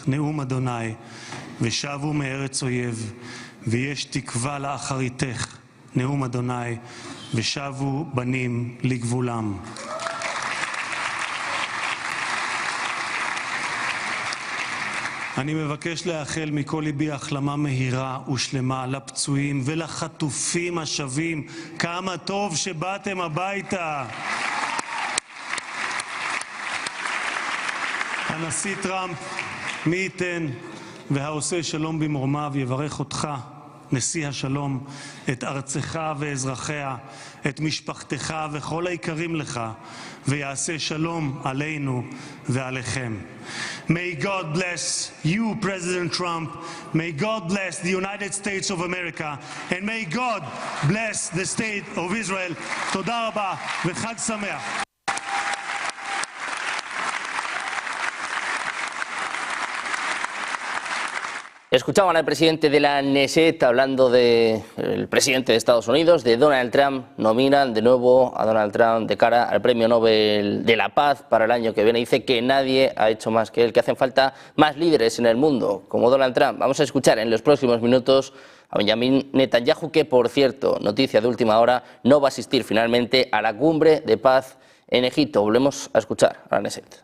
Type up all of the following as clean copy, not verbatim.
נאום אדוני, ושבו מארץ אויב, ויש תקווה לאחריתך, נאום אדוני, ושבו בנים לגבולם. אני מבקש לאחל מכל ליבי החלמה מהירה ושלמה לפצועים ולחטופים השבים. כמה טוב שבאתם הביתה. הנשיא טראמפ, מי ייתן והעושה שלום במרומיו יברך אותך, נשיא השלום, את ארצך ואזרחיה, את משפחתך וכל היקרים לך, ויעשה שלום עלינו ועליכם. May God bless you, President Trump. May God bless the United States of America. And may God bless the state of Israel. תודה רבה וחג שמח. Escuchaban al presidente de la Knéset hablando del presidente de Estados Unidos, de Donald Trump. Nominan de nuevo a Donald Trump de cara al Premio Nobel de la Paz para el año que viene. Dice que nadie ha hecho más que él, que hacen falta más líderes en el mundo, como Donald Trump. Vamos a escuchar en los próximos minutos a Benjamin Netanyahu, que, por cierto, noticia de última hora, no va a asistir finalmente a la cumbre de paz en Egipto. Volvemos a escuchar a la Knéset.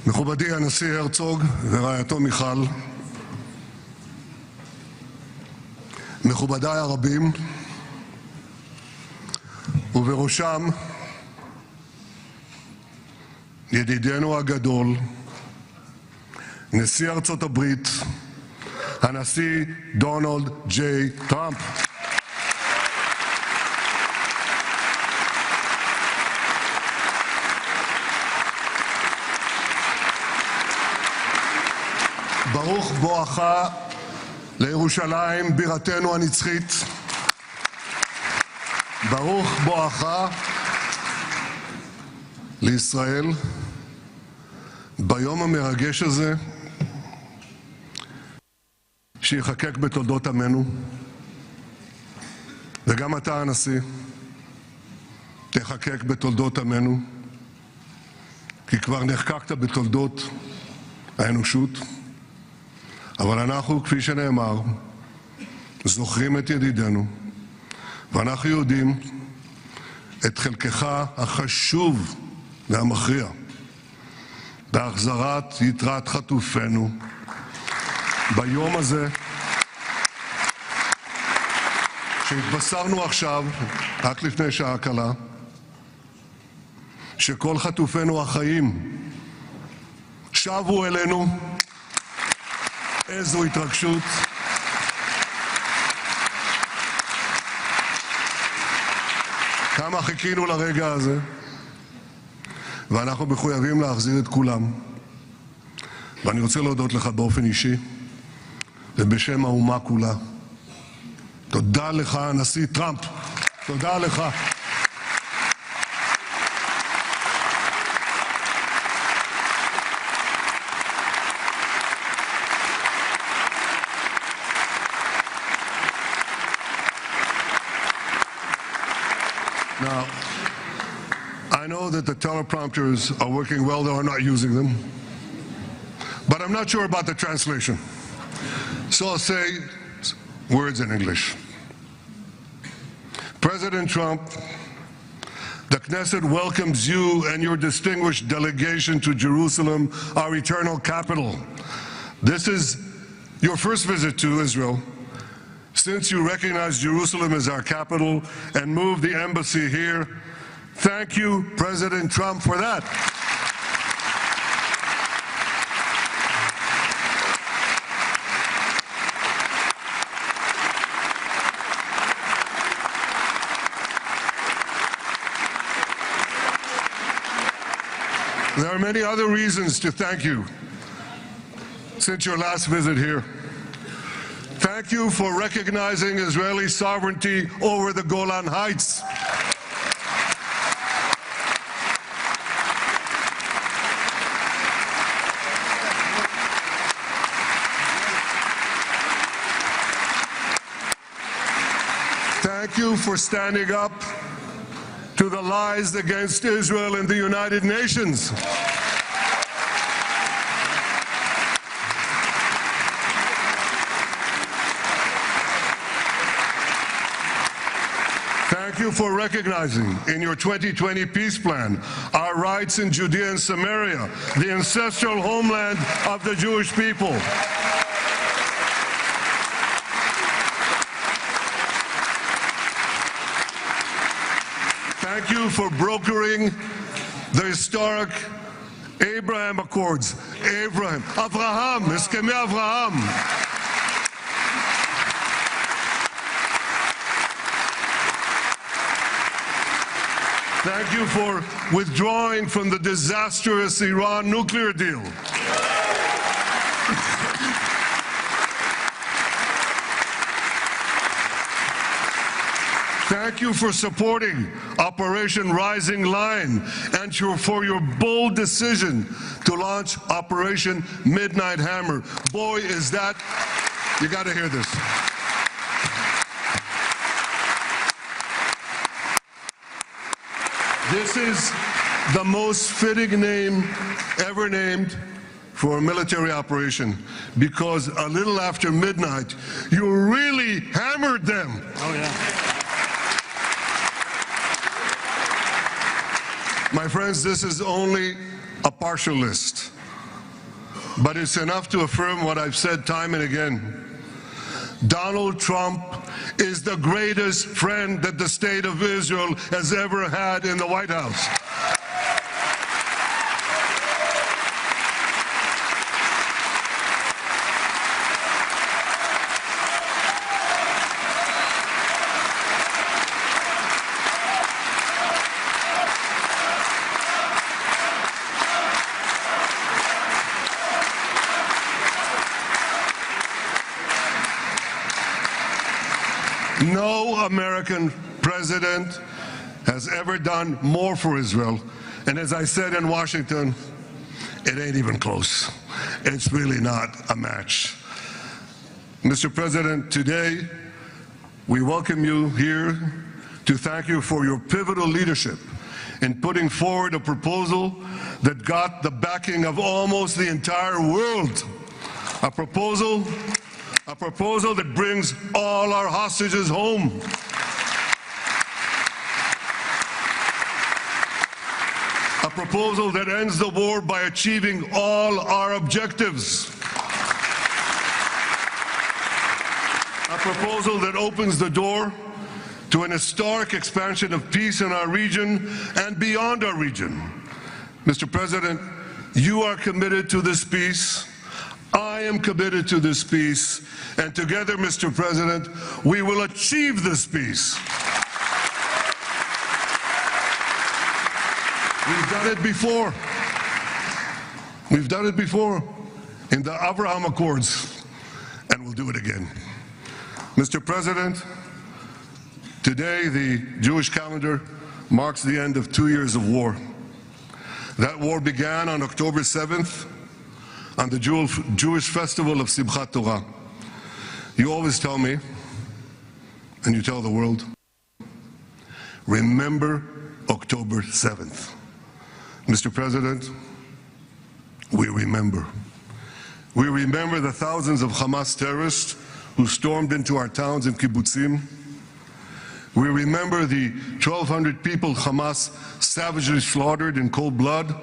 מכובדי הנשיא הרצוג ורעייתו מיכל, מכובדיי הרבים, ובראשם ידידנו הגדול, נשיא ארצות הברית, הנשיא דונלד ג'יי טראמפ. ברוך בואך לירושלים בירתנו הנצחית. ברוך בואך לישראל ביום המרגש הזה שיחקק בתולדות עמנו. וגם אתה הנשיא תחקק בתולדות עמנו, כי כבר נחקקת בתולדות האנושות. אבל אנחנו, כפי שנאמר, זוכרים את ידידנו, ואנחנו יודעים את חלקך החשוב והמכריע בהחזרת יתרת חטופינו ביום הזה שהתבשרנו עכשיו, רק לפני שעה קלה, שכל חטופינו החיים שבו אלינו. איזו התרגשות. כמה חיכינו לרגע הזה, ואנחנו מחויבים להחזיר את כולם. ואני רוצה להודות לך באופן אישי ובשם האומה כולה. תודה לך, הנשיא טראמפ. תודה לך. Now, I know that the teleprompters are working well, though I'm not using them. But I'm not sure about the translation. So I'll say words in English. President Trump, the Knesset welcomes you and your distinguished delegation to Jerusalem, our eternal capital. This is your first visit to Israel since you recognize Jerusalem as our capital and moved the embassy here. Thank you, President Trump, for that. There are many other reasons to thank you since your last visit here. Thank you for recognizing Israeli sovereignty over the Golan Heights. Thank you for standing up to the lies against Israel in the United Nations. Thank you for recognizing in your 2020 peace plan our rights in Judea and Samaria, the ancestral homeland of the Jewish people. Thank you for brokering the historic Abraham Accords. Abraham, Eskemei Avraham. Thank you for withdrawing from the disastrous Iran nuclear deal. Thank you for supporting Operation Rising Lion and for your bold decision to launch Operation Midnight Hammer. Boy, is that, you got to hear this. This is the most fitting name ever named for a military operation, because a little after midnight, you really hammered them. Oh, yeah. My friends, this is only a partial list, but it's enough to affirm what I've said time and again. Donald Trump is the greatest friend that the state of Israel has ever had in the White House. No American president has ever done more for Israel. And as I said in Washington, it ain't even close. It's really not a match. Mr. President, today we welcome you here to thank you for your pivotal leadership in putting forward a proposal that got the backing of almost the entire world. A proposal that brings all our hostages home. A proposal that ends the war by achieving all our objectives. A proposal that opens the door to an historic expansion of peace in our region and beyond our region. Mr. President, you are committed to this peace. I am committed to this peace, and together, Mr. President, we will achieve this peace. We've done it before. We've done it before in the Abraham Accords, and we'll do it again. Mr. President, today the Jewish calendar marks the end of 2 years of war. That war began on October 7th, on the Jewish festival of Simchat Torah. You always tell me, and you tell the world, remember October 7th. Mr. President, we remember. We remember the thousands of Hamas terrorists who stormed into our towns and kibbutzim. We remember the 1,200 people Hamas savagely slaughtered in cold blood,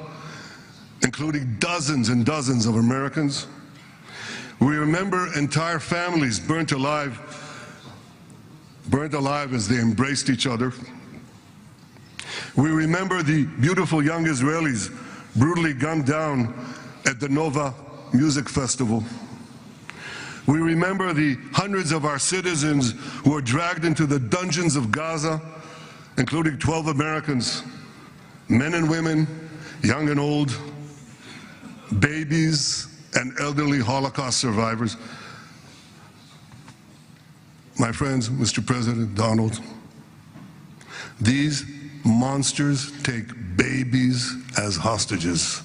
including dozens and dozens of Americans. We remember entire families burnt alive as they embraced each other. We remember the beautiful young Israelis brutally gunned down at the Nova Music Festival. We remember the hundreds of our citizens who were dragged into the dungeons of Gaza, including 12 Americans, men and women, young and old, babies and elderly Holocaust survivors. My friends, Mr. President Donald, these monsters take babies as hostages.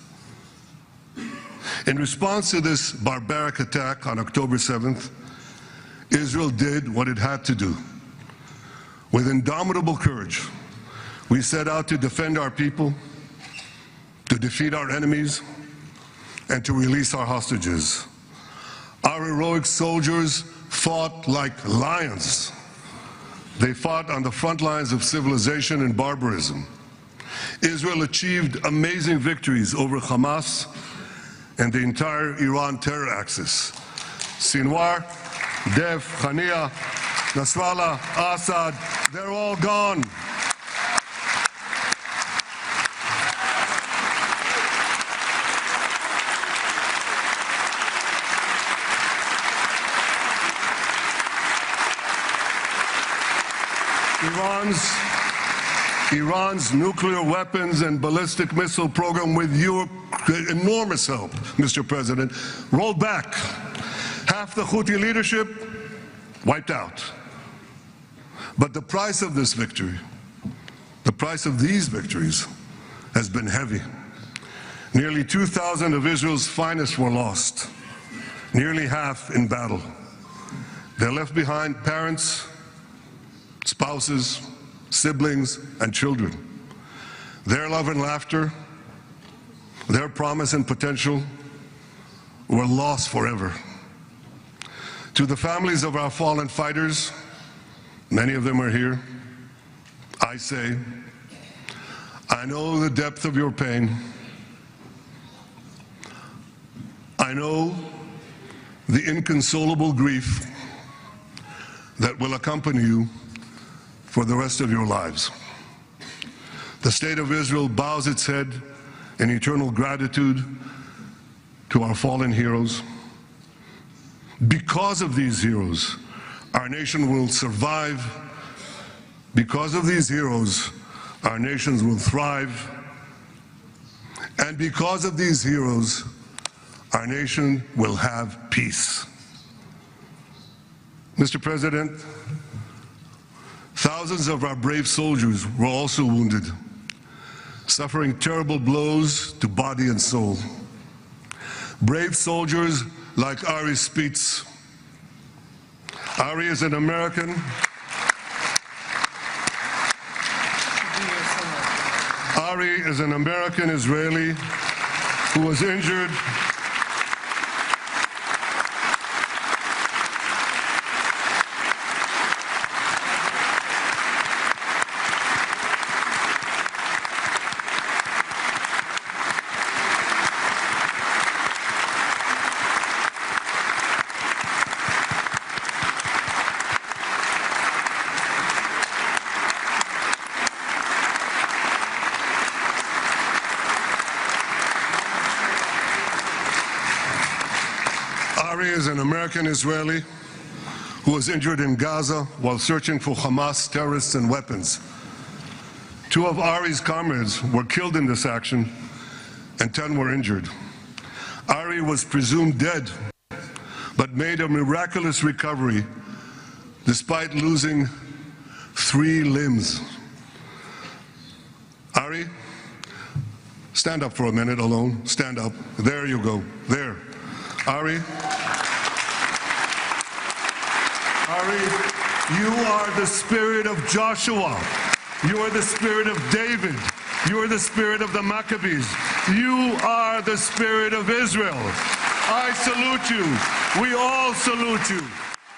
In response to this barbaric attack on October 7th, Israel did what it had to do. With indomitable courage, we set out to defend our people, to defeat our enemies, and to release our hostages. Our heroic soldiers fought like lions. They fought on the front lines of civilization and barbarism. Israel achieved amazing victories over Hamas and the entire Iran terror axis. Sinwar, Dev, Khania, Nasrallah, Assad, they're all gone. Iran's nuclear weapons and ballistic missile program, with your enormous help, Mr. President, rolled back. Half the Houthi leadership wiped out. But the price of this victory, the price of these victories, has been heavy. Nearly 2,000 of Israel's finest were lost, nearly half in battle. They left behind parents, spouses, siblings, and children. Their love and laughter, their promise and potential were lost forever. To the families of our fallen fighters, many of them are here, I say, I know the depth of your pain. I know the inconsolable grief that will accompany you for the rest of your lives. The state of Israel bows its head in eternal gratitude to our fallen heroes. Because of these heroes, our nation will survive. Because of these heroes, our nations will thrive. And because of these heroes, our nation will have peace. Mr. President, thousands of our brave soldiers were also wounded, suffering terrible blows to body and soul. Brave soldiers like Ari Spitz. Ari is an American. Ari is an American Israeli who was injured American Israeli who was injured in Gaza while searching for Hamas terrorists and weapons. 2 of Ari's comrades were killed in this action and 10 were injured. Ari was presumed dead, but made a miraculous recovery despite losing 3 limbs. Ari, stand up for a minute alone. Stand up. There you go. There. Ari, you are the spirit of Joshua. You are the spirit of David. You are the spirit of the Maccabees. You are the spirit of Israel. I salute you. We all salute you.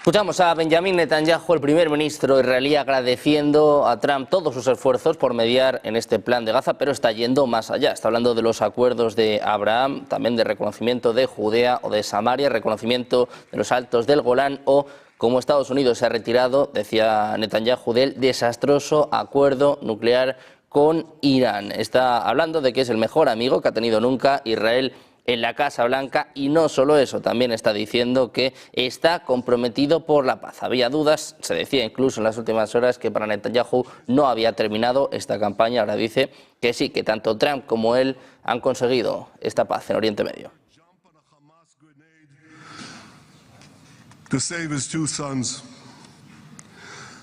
Escuchamos a Benjamin Netanyahu, el primer ministro israelí, agradeciendo a Trump todos sus esfuerzos por mediar en este plan de Gaza, pero está yendo más allá. Está hablando de los acuerdos de Abraham, también de reconocimiento de Judea o de Samaria, reconocimiento de los altos del Golán o como Estados Unidos se ha retirado, decía Netanyahu, del desastroso acuerdo nuclear con Irán. Está hablando de que es el mejor amigo que ha tenido nunca Israel en la Casa Blanca, y no solo eso, también está diciendo que está comprometido por la paz. Había dudas, se decía incluso en las últimas horas que para Netanyahu no había terminado esta campaña. Ahora dice que sí, que tanto Trump como él han conseguido esta paz en Oriente Medio. To save his two sons.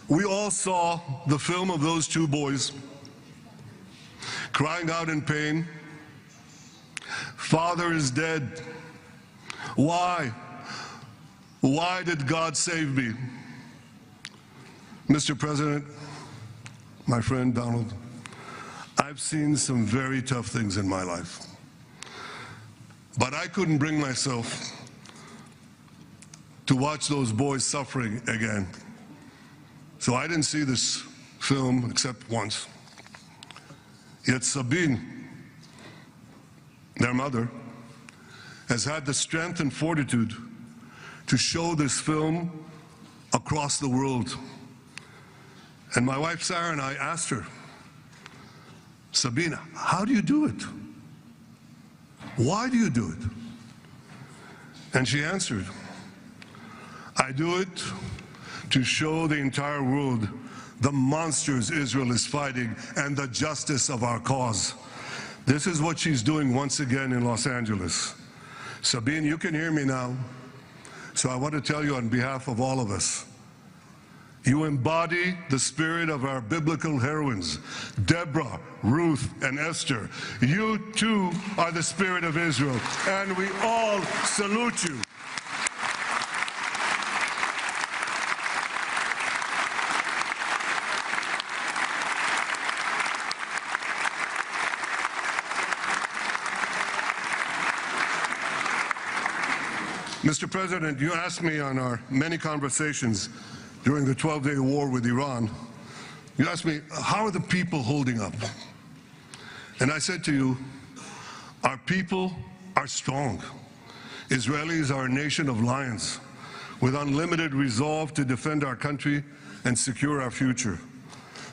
We all saw the film of those two boys crying out in pain. Father is dead. Why? Why did God save me? Mr. President, my friend Donald, I've seen some very tough things in my life. But I couldn't bring myself to watch those boys suffering again. So I didn't see this film except once. Yet Sabine, their mother, has had the strength and fortitude to show this film across the world. And my wife Sarah and I asked her, Sabina, how do you do it? Why do you do it? And she answered, I do it to show the entire world the monsters Israel is fighting and the justice of our cause. This is what she's doing once again in Los Angeles. Sabine, you can hear me now. So I want to tell you on behalf of all of us, you embody the spirit of our biblical heroines, Deborah, Ruth, and Esther. You too are the spirit of Israel, and we all salute you. Mr. President, you asked me on our many conversations during the 12-day war with Iran, you asked me, how are the people holding up? And I said to you, our people are strong. Israelis are a nation of lions with unlimited resolve to defend our country and secure our future.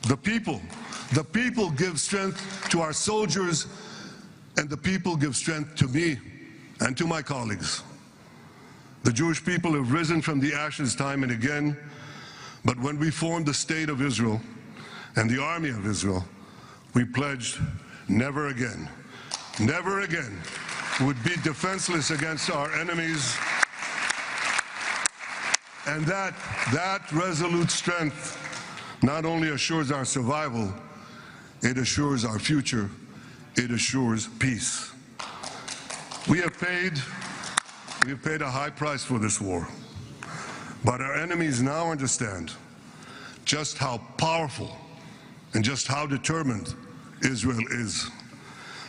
The people give strength to our soldiers, and the people give strength to me and to my colleagues. The Jewish people have risen from the ashes time and again, but when we formed the State of Israel and the Army of Israel, we pledged never again would be defenseless against our enemies. And that resolute strength not only assures our survival, it assures our future, it assures peace. We have paid a high price for this war, but our enemies now understand just how powerful and just how determined Israel is.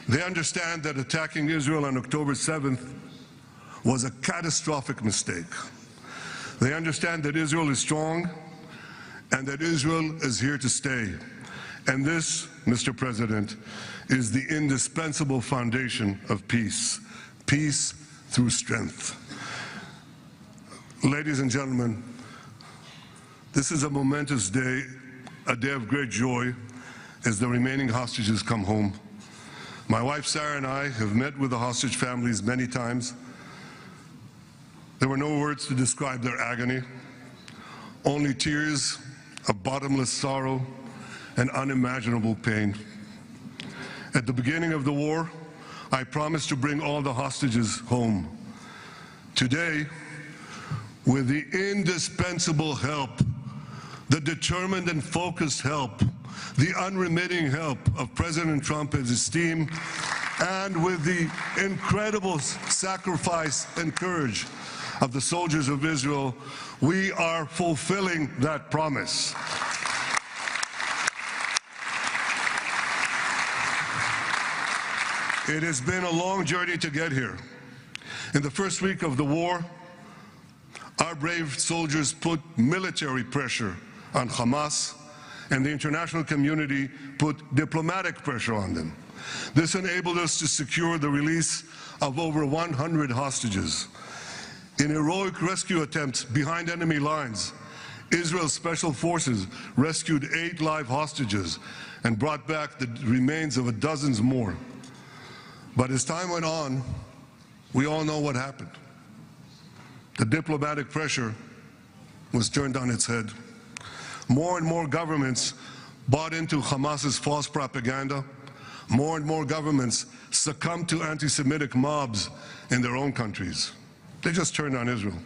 They understand that attacking Israel on October 7th was a catastrophic mistake. They understand that Israel is strong and that Israel is here to stay. And this, Mr. President, is the indispensable foundation of peace. Peace through strength. Ladies and gentlemen, this is a momentous day, a day of great joy as the remaining hostages come home. My wife Sarah and I have met with the hostage families many times. There were no words to describe their agony, only tears of bottomless sorrow and unimaginable pain. At the beginning of the war, I promised to bring all the hostages home. Today, with the indispensable help, the determined and focused help, the unremitting help of President Trump and his team, and with the incredible sacrifice and courage of the soldiers of Israel, we are fulfilling that promise. It has been a long journey to get here. In the first week of the war, our brave soldiers put military pressure on Hamas, and the international community put diplomatic pressure on them. This enabled us to secure the release of over 100 hostages. In heroic rescue attempts behind enemy lines, Israel's special forces rescued 8 live hostages and brought back the remains of dozens more. But as time went on, We all know what happened. The diplomatic pressure was turned on its head. More and more governments bought into Hamas's false propaganda. More and more governments succumbed to anti-Semitic mobs in their own countries. They just turned on Israel.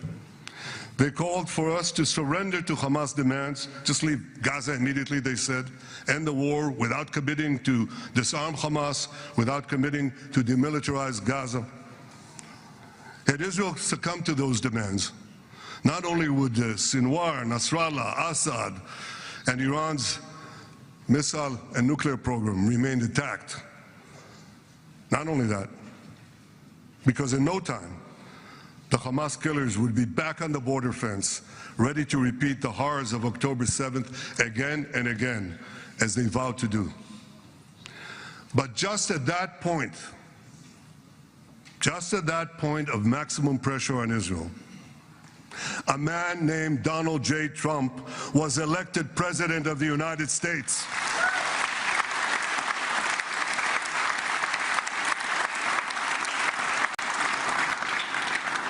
They called for us to surrender to Hamas demands, just leave Gaza immediately, they said, end the war without committing to disarm Hamas, without committing to demilitarize Gaza. Had Israel succumbed to those demands, not only would Sinwar, Nasrallah, Assad, and Iran's missile and nuclear program remain intact, not only that, because in no time, the Hamas killers would be back on the border fence, ready to repeat the horrors of October 7th again and again, as they vowed to do. But just at that point of maximum pressure on Israel, a man named Donald J. Trump was elected President of the United States.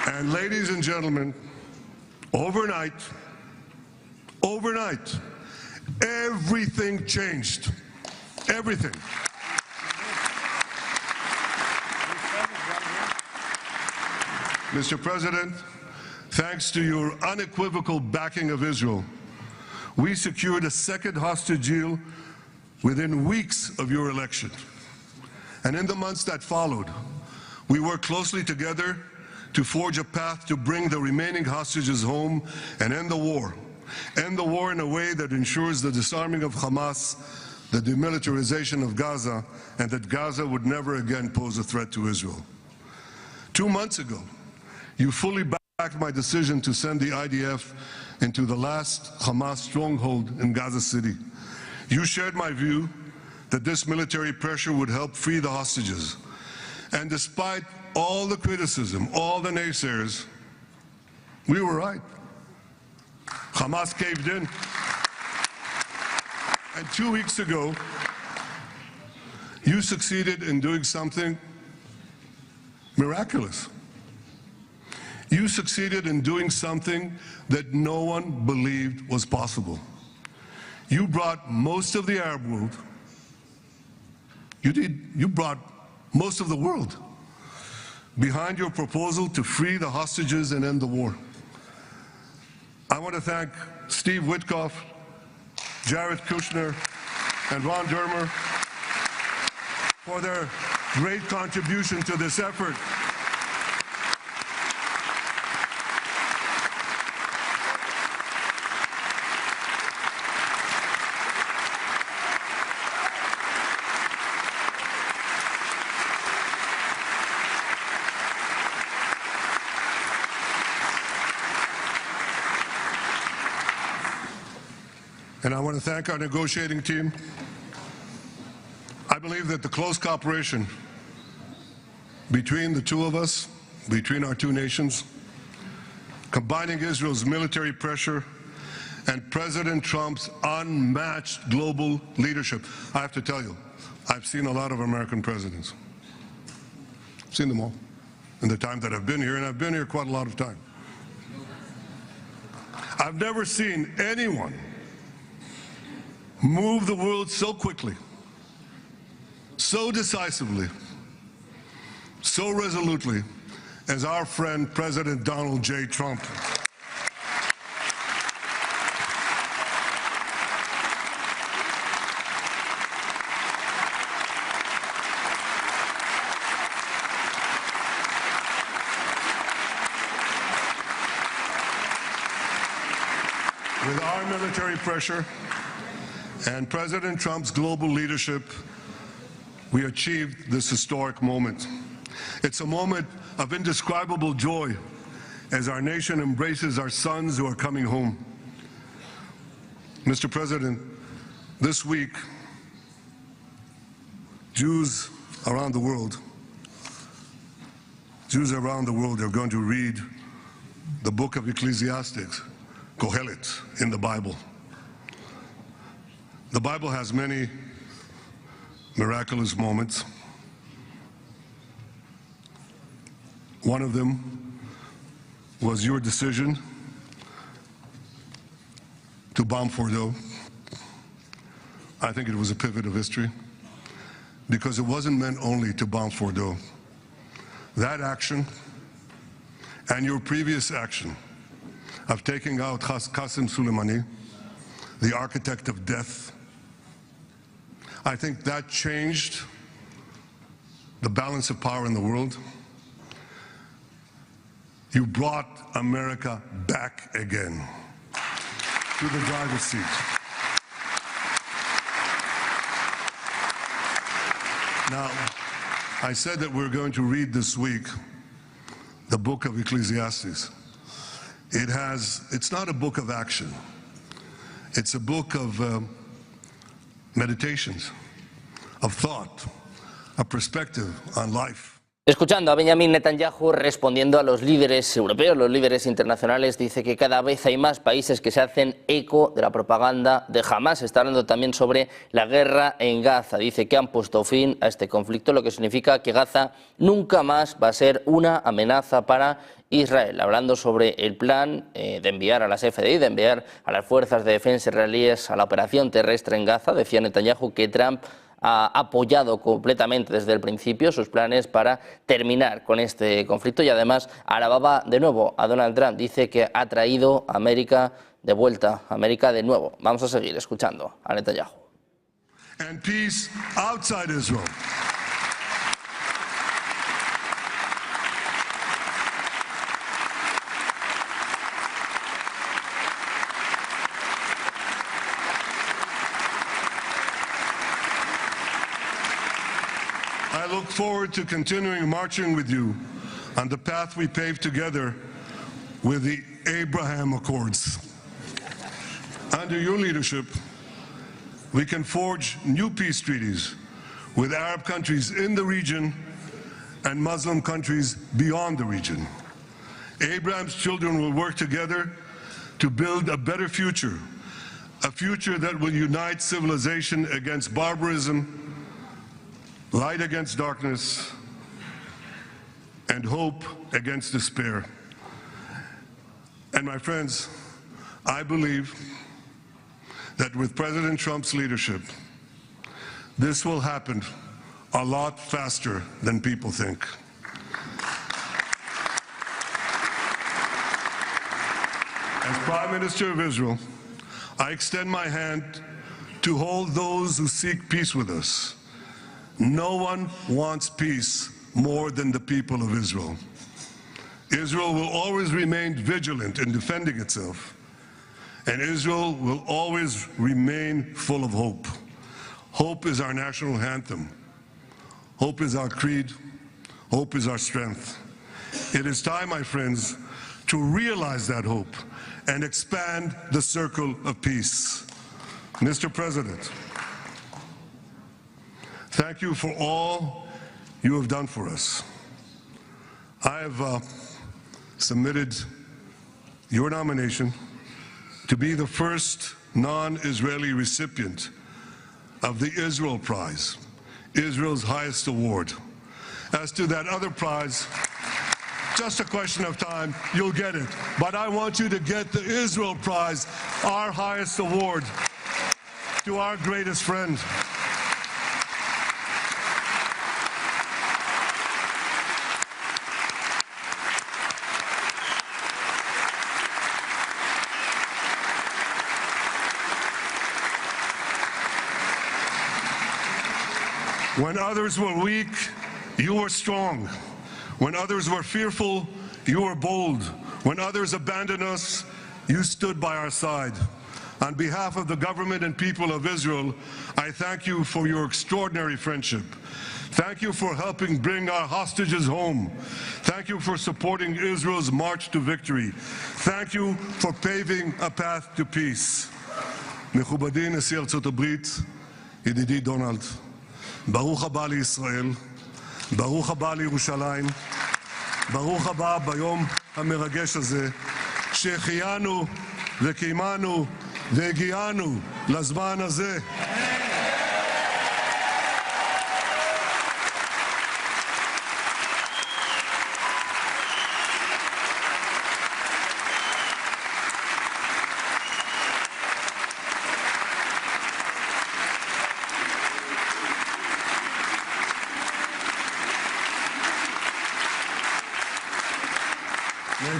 And ladies and gentlemen, overnight, everything changed. Everything. Mr. President, thanks to your unequivocal backing of Israel, we secured a second hostage deal within weeks of your election. And in the months that followed, we worked closely together to forge a path to bring the remaining hostages home and end the war. End the war in a way that ensures the disarming of Hamas, the demilitarization of Gaza, and that Gaza would never again pose a threat to Israel. 2 months ago, you fully backed my decision to send the IDF into the last Hamas stronghold in Gaza City. You shared my view that this military pressure would help free the hostages. And despite all the criticism, all the naysayers, we were right. Hamas caved in. And 2 weeks ago, you succeeded in doing something miraculous. You succeeded in doing something that no one believed was possible. You brought most of the Arab world, you brought most of the world behind your proposal to free the hostages and end the war. I want to thank Steve Witkoff, Jared Kushner, and Ron Dermer for their great contribution to this effort. And I want to thank our negotiating team. I believe that the close cooperation between the two of us, between our two nations, combining Israel's military pressure and President Trump's unmatched global leadership. I have to tell you, I've seen a lot of American presidents. I've seen them all in the time that I've been here, and I've been here quite a lot of time. I've never seen anyone move the world so quickly, so decisively, so resolutely as our friend President Donald J. Trump. With our military pressure and President Trump's global leadership, we achieved this historic moment. It's a moment of indescribable joy as our nation embraces our sons who are coming home. Mr. President, this week, Jews around the world are going to read the book of Ecclesiastes, Kohelet, in the Bible. The Bible has many miraculous moments. One of them was your decision to bomb Fordo. I think it was a pivot of history, because it wasn't meant only to bomb Fordo. That action and your previous action of taking out Qasem Soleimani, the architect of death, I think that changed the balance of power in the world. You brought America back again to the driver's seat. Now, I said that we're going to read this week the book of Ecclesiastes. It's not a book of action. It's a book of meditations, of thought, a perspective on life. Escuchando a Benjamin Netanyahu respondiendo a los líderes europeos, los líderes internacionales, dice que cada vez hay más países que se hacen eco de la propaganda de Hamás. Está hablando también sobre la guerra en Gaza. Dice que han puesto fin a este conflicto, lo que significa que Gaza nunca más va a ser una amenaza para Israel. Hablando sobre el plan de enviar a las FDI, de enviar a las fuerzas de defensa israelíes a la operación terrestre en Gaza, decía Netanyahu que Trump ha apoyado completamente desde el principio sus planes para terminar con este conflicto y además alababa de nuevo a Donald Trump. Dice que ha traído a América de vuelta, América de nuevo. Vamos a seguir escuchando a Netanyahu. And peace outside Israel. I look forward to continuing marching with you on the path we paved together with the Abraham Accords. Under your leadership, we can forge new peace treaties with Arab countries in the region and Muslim countries beyond the region. Abraham's children will work together to build a better future, a future that will unite civilization against barbarism, light against darkness, and hope against despair. And my friends, I believe that with President Trump's leadership, this will happen a lot faster than people think. As Prime Minister of Israel, I extend my hand to hold those who seek peace with us. No one wants peace more than the people of Israel. Israel will always remain vigilant in defending itself, and Israel will always remain full of hope. Hope is our national anthem. Hope is our creed. Hope is our strength. It is time, my friends, to realize that hope and expand the circle of peace. Mr. President, thank you for all you have done for us. I have submitted your nomination to be the first non-Israeli recipient of the Israel Prize, Israel's highest award. As to that other prize, just a question of time, you'll get it. But I want you to get the Israel Prize, our highest award, to our greatest friend. When others were weak, you were strong. When others were fearful, you were bold. When others abandoned us, you stood by our side. On behalf of the government and people of Israel, I thank you for your extraordinary friendship. Thank you for helping bring our hostages home. Thank you for supporting Israel's march to victory. Thank you for paving a path to peace. מכובדי נשיא ארצות הברית, ידידי דונלד, ברוך הבא לישראל, ברוך הבא לירושלים, ברוך הבא ביום המרגש הזה, שהחיינו וקיימנו והגיענו לזמן הזה.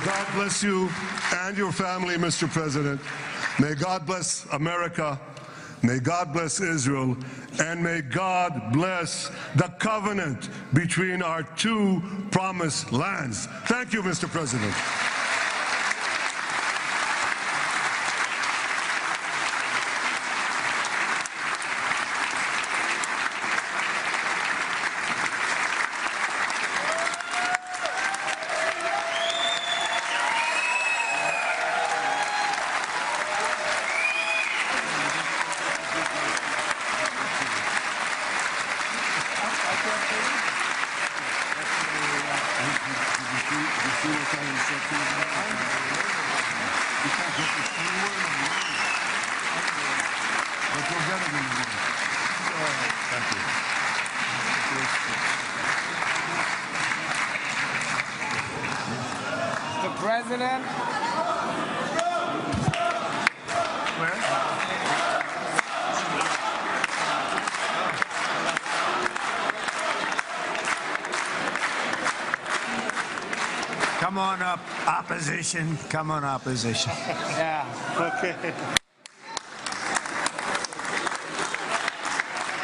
God bless you and your family, Mr. President. May God bless America. May God bless Israel. And may God bless the covenant between our two promised lands. Thank you, Mr. President. Mr. President. Come on up, opposition. Come on, opposition. Yeah. Okay.